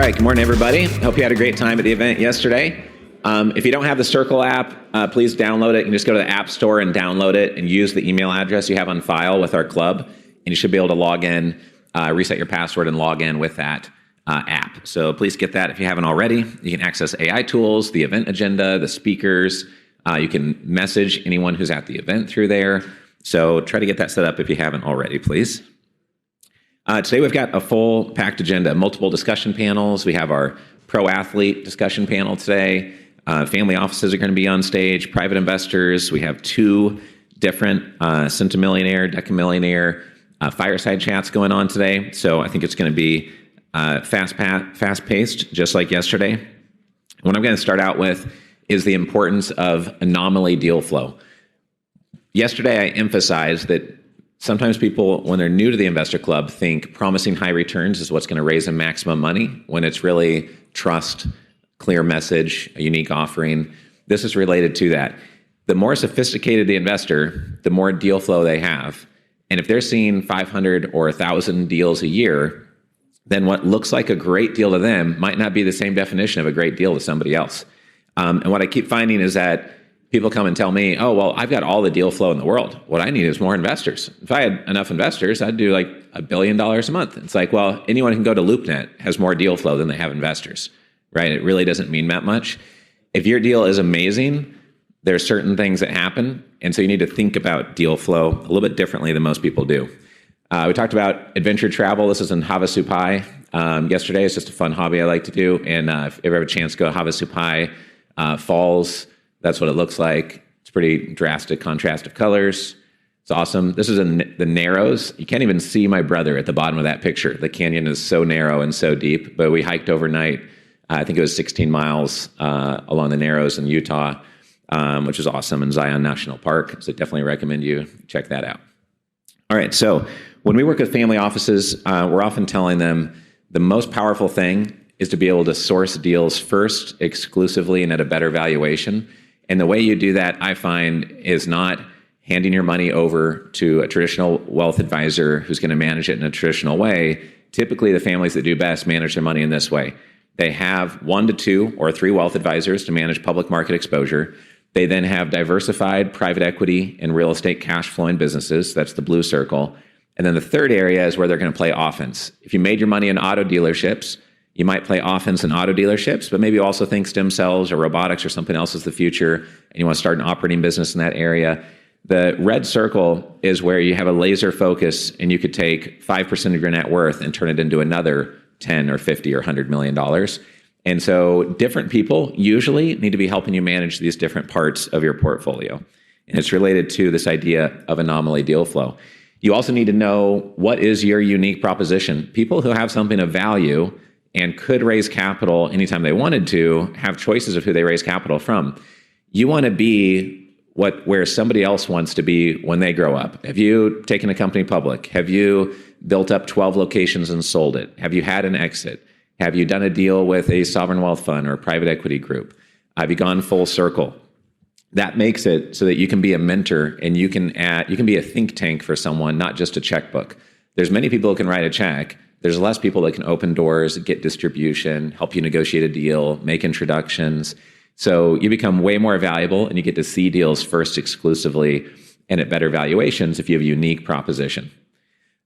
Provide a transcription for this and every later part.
right, good morning, everybody. Hope you had a great time at the event yesterday. If you don't have the Circle app, please download it. You can just go to the App Store and download it and use the email address you have on file with our club. And you should be able to log in, reset your password, and log in with that app. So please get that if you haven't already. You can access AI tools, the event agenda, the speakers. You can message anyone who's at the event through there. So try to get that set up if you haven't already, please. Today we've got a full packed agenda, multiple discussion panels. We have our pro athlete discussion panel today. Family offices are going to be on stage, private investors. We have two different centimillionaire, decamillionaire fireside chats going on today. So I think it's going to be fast-paced, just like yesterday. What I'm going to start out with is the importance of anomaly deal flow. Yesterday I emphasized that sometimes people, when they're new to the investor club, think promising high returns is what's going to raise them maximum money, when it's really trust, clear message, a unique offering. This is related to that. The more sophisticated the investor, the more deal flow they have. And if they're seeing 500 or 1,000 deals a year, then what looks like a great deal to them might not be the same definition of a great deal to somebody else. And what I keep finding is that people come and tell me, oh, well, I've got all the deal flow in the world. What I need is more investors. If I had enough investors, I'd do like $1 billion a month. It's like, well, anyone who can go to LoopNet has more deal flow than they have investors, right? It really doesn't mean that much. If your deal is amazing, there are certain things that happen. And so you need to think about deal flow a little bit differently than most people do. We talked about adventure travel. This is in Havasupai yesterday. It's just a fun hobby I like to do. And if you ever have a chance to go to Havasupai Falls, that's what it looks like. It's pretty drastic contrast of colors. It's awesome. This is in the Narrows. You can't even see my brother at the bottom of that picture. The canyon is so narrow and so deep, but we hiked overnight. I think it was 16 miles along the Narrows in Utah, which is awesome, in Zion National Park. So definitely recommend you check that out. All right, so when we work with family offices, we're often telling them the most powerful thing is to be able to source deals first, exclusively, and at a better valuation. And the way you do that, I find, is not handing your money over to a traditional wealth advisor who's going to manage it in a traditional way. Typically, the families that do best manage their money in this way. They have 1 to 2 or 3 wealth advisors to manage public market exposure. They then have diversified private equity and real estate cash flowing businesses. That's the blue circle. And then the third area is where they're going to play offense. If you made your money in auto dealerships, you might play offense in auto dealerships, but maybe you also think stem cells or robotics or something else is the future, and you want to start an operating business in that area. The red circle is where you have a laser focus, and you could take 5% of your net worth and turn it into another 10 or 50 or $100 million. And so different people usually need to be helping you manage these different parts of your portfolio. And it's related to this idea of anomaly deal flow. You also need to know, what is your unique proposition? People who have something of value and could raise capital anytime they wanted to have choices of who they raise capital from. You want to be where somebody else wants to be when they grow up. Have you taken a company public? Have you built up 12 locations and sold it? Have you had an exit? Have you done a deal with a sovereign wealth fund or a private equity group? Have you gone full circle? That makes it so that you can be a mentor, and you can be a think tank for someone, not just a checkbook. There's many people who can write a check. There's less people that can open doors, get distribution, help you negotiate a deal, make introductions. So you become way more valuable, and you get to see deals first exclusively and at better valuations if you have a unique proposition.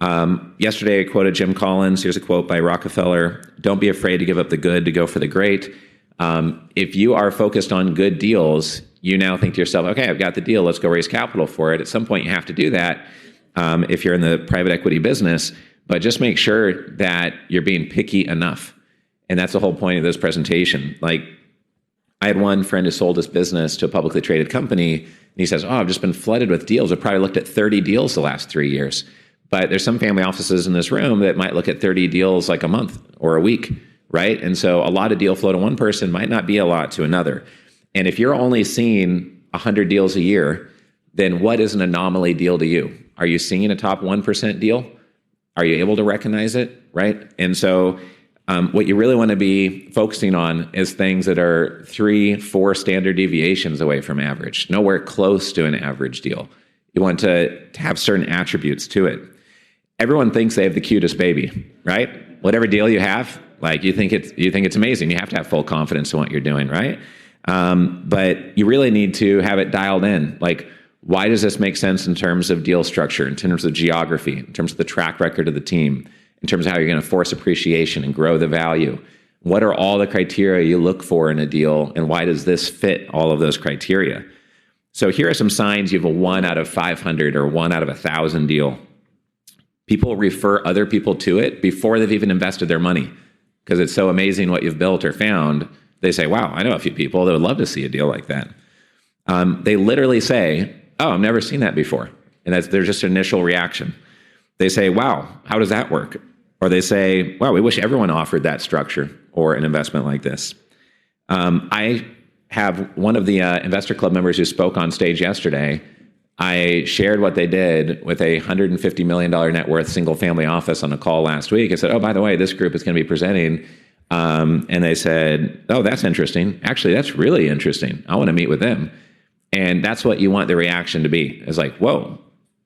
Yesterday I quoted Jim Collins. Here's a quote by Rockefeller: "Don't be afraid to give up the good to go for the great." If you are focused on good deals, you now think to yourself, okay, I've got the deal, let's go raise capital for it. At some point you have to do that if you're in the private equity business. But just make sure that you're being picky enough. And that's the whole point of this presentation. Like, I had one friend who sold his business to a publicly traded company, and he says, oh, I've just been flooded with deals. I've probably looked at 30 deals the last 3 years. But there's some family offices in this room that might look at 30 deals like a month or a week, right? And so a lot of deal flow to one person might not be a lot to another. And if you're only seeing 100 deals a year, then what is an anomaly deal to you? Are you seeing a top 1% deal? Are you able to recognize it, right? And so what you really want to be focusing on is things that are 3-4 standard deviations away from average, nowhere close to an average deal. You want to have certain attributes to it. Everyone thinks they have the cutest baby, right? Whatever deal you have, Like you think it's amazing. You have to have full confidence in what you're doing, right? But you really need to have it dialed in. Like, why does this make sense in terms of deal structure, in terms of geography, in terms of the track record of the team, in terms of how you're going to force appreciation and grow the value? What are all the criteria you look for in a deal, and why does this fit all of those criteria? So here are some signs you have a 1 out of 500 or 1 out of 1,000 deal. People refer other people to it before they've even invested their money because it's so amazing what you've built or found. They say, wow, I know a few people that would love to see a deal like that. They literally say, oh, I've never seen that before. And there's just an initial reaction. They say, wow, how does that work? Or they say, wow, we wish everyone offered that structure or an investment like this. I have one of the Investor Club members who spoke on stage yesterday. I shared what they did with a $150 million net worth single family office on a call last week. I said, oh, by the way, this group is going to be presenting. And they said, oh, that's interesting. Actually, that's really interesting. I want to meet with them. And that's what you want the reaction to be. It's like, whoa,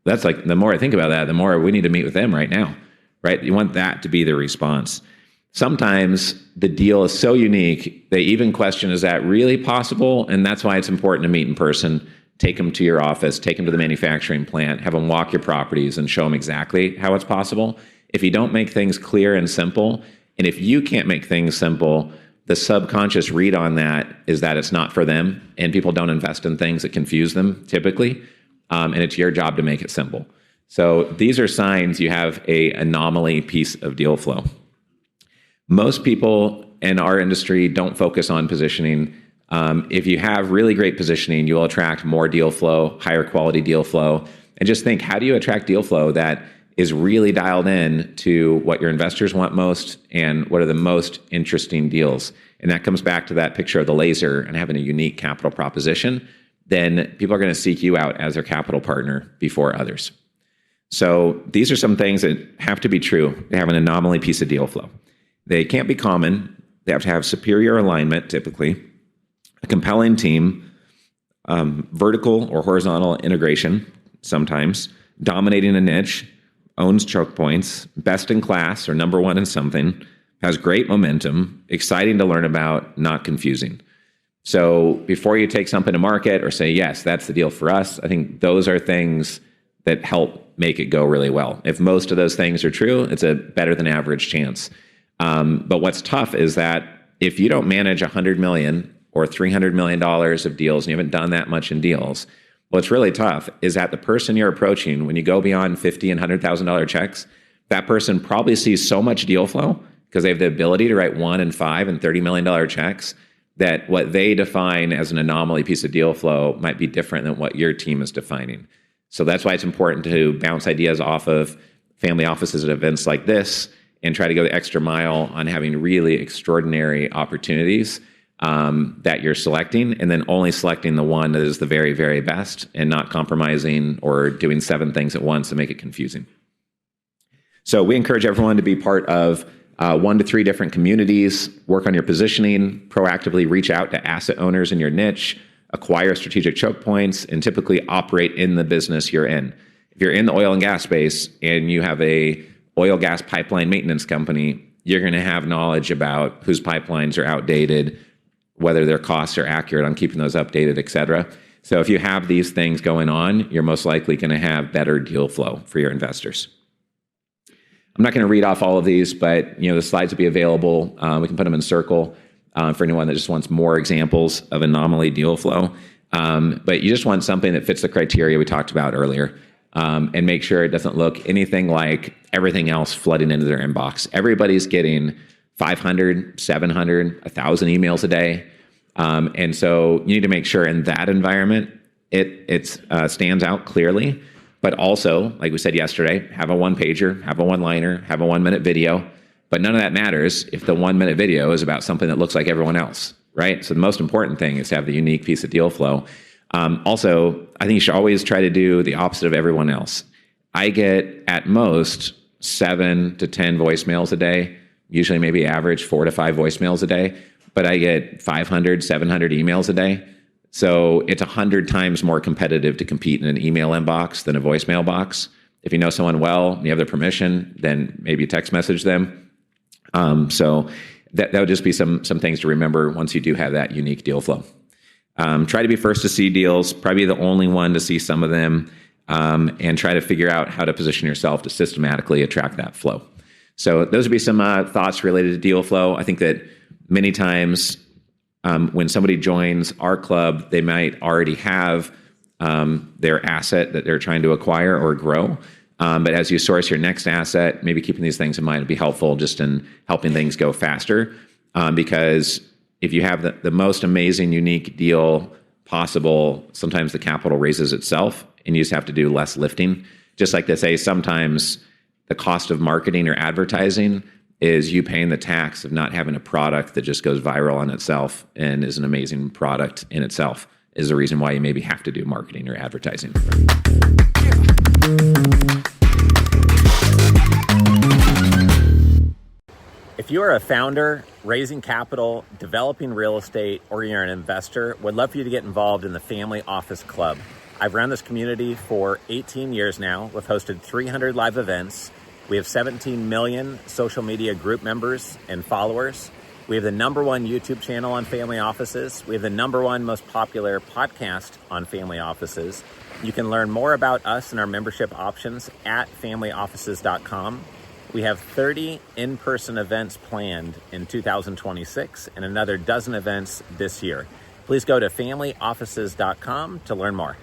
that's like, the more I think about that, the more we need to meet with them right now, right? You want that to be the response. Sometimes the deal is so unique, they even question, is that really possible? And that's why it's important to meet in person. Take them to your office, take them to the manufacturing plant, have them walk your properties and show them exactly how it's possible. If you don't make things clear and simple, and if you can't make things simple, the subconscious read on that is that it's not for them, and people don't invest in things that confuse them typically, and it's your job to make it simple. So these are signs you have an anomaly piece of deal flow. Most people in our industry don't focus on positioning. If you have really great positioning, you will attract more deal flow, higher quality deal flow. And just think, how do you attract deal flow that is really dialed in to what your investors want most and what are the most interesting deals? And that comes back to that picture of the laser and having a unique capital proposition. Then people are going to seek you out as their capital partner before others. So these are some things that have to be true to have an anomaly piece of deal flow. They can't be common. They have to have superior alignment, typically, a compelling team, vertical or horizontal integration, sometimes, dominating a niche, owns choke points, best in class or number one in something, has great momentum, exciting to learn about, not confusing. So before you take something to market or say, yes, that's the deal for us, I think those are things that help make it go really well. If most of those things are true, it's a better than average chance. But what's tough is that if you don't manage $100 million or $300 million of deals and you haven't done that much in deals, what's really tough is that the person you're approaching, when you go beyond $50,000 and $100,000 checks, that person probably sees so much deal flow because they have the ability to write $1 and $5 and $30 million checks that what they define as an anomaly piece of deal flow might be different than what your team is defining. So that's why it's important to bounce ideas off of family offices at events like this and try to go the extra mile on having really extraordinary opportunities that you're selecting, and then only selecting the one that is the very, very best and not compromising or doing 7 things at once to make it confusing. So we encourage everyone to be part of 1 to 3 different communities, work on your positioning, proactively reach out to asset owners in your niche, acquire strategic choke points, and typically operate in the business you're in. If you're in the oil and gas space and you have a oil gas pipeline maintenance company, you're going to have knowledge about whose pipelines are outdated, whether their costs are accurate on keeping those updated, et cetera. So if you have these things going on, you're most likely going to have better deal flow for your investors. I'm not going to read off all of these, but the slides will be available. We can put them in circle for anyone that just wants more examples of anomaly deal flow. But you just want something that fits the criteria we talked about earlier. And make sure it doesn't look anything like everything else flooding into their inbox. Everybody's getting 500, 700, 1,000 emails a day. And so you need to make sure in that environment, it stands out clearly. But also, like we said yesterday, have a 1-pager, have a 1-liner, have a 1-minute video. But none of that matters if the 1-minute video is about something that looks like everyone else, right? So the most important thing is to have the unique piece of deal flow. Also, I think you should always try to do the opposite of everyone else. I get at most 7 to 10 voicemails a day, usually maybe average 4 to 5 voicemails a day, but I get 500, 700 emails a day. So it's 100 times more competitive to compete in an email inbox than a voicemail box. If you know someone well, you have their permission, then maybe text message them. So that would just be some things to remember once you do have that unique deal flow. Try to be first to see deals, probably the only one to see some of them, and try to figure out how to position yourself to systematically attract that flow. So those would be some thoughts related to deal flow. I think that many times when somebody joins our club, they might already have their asset that they're trying to acquire or grow. But as you source your next asset, maybe keeping these things in mind would be helpful just in helping things go faster. Because if you have the most amazing, unique deal possible, sometimes the capital raises itself and you just have to do less lifting. Just like they say, sometimes the cost of marketing or advertising is you paying the tax of not having a product that just goes viral on itself and is an amazing product in itself, is the reason why you maybe have to do marketing or advertising. If you are a founder, raising capital, developing real estate, or you're an investor, would love for you to get involved in the Family Office Club. I've run this community for 18 years now. We've hosted 300 live events. We have 17 million social media group members and followers. We have the #1 YouTube channel on family offices. We have the #1 most popular podcast on family offices. You can learn more about us and our membership options at familyoffices.com. We have 30 in-person events planned in 2026 and another dozen events this year. Please go to familyoffices.com to learn more.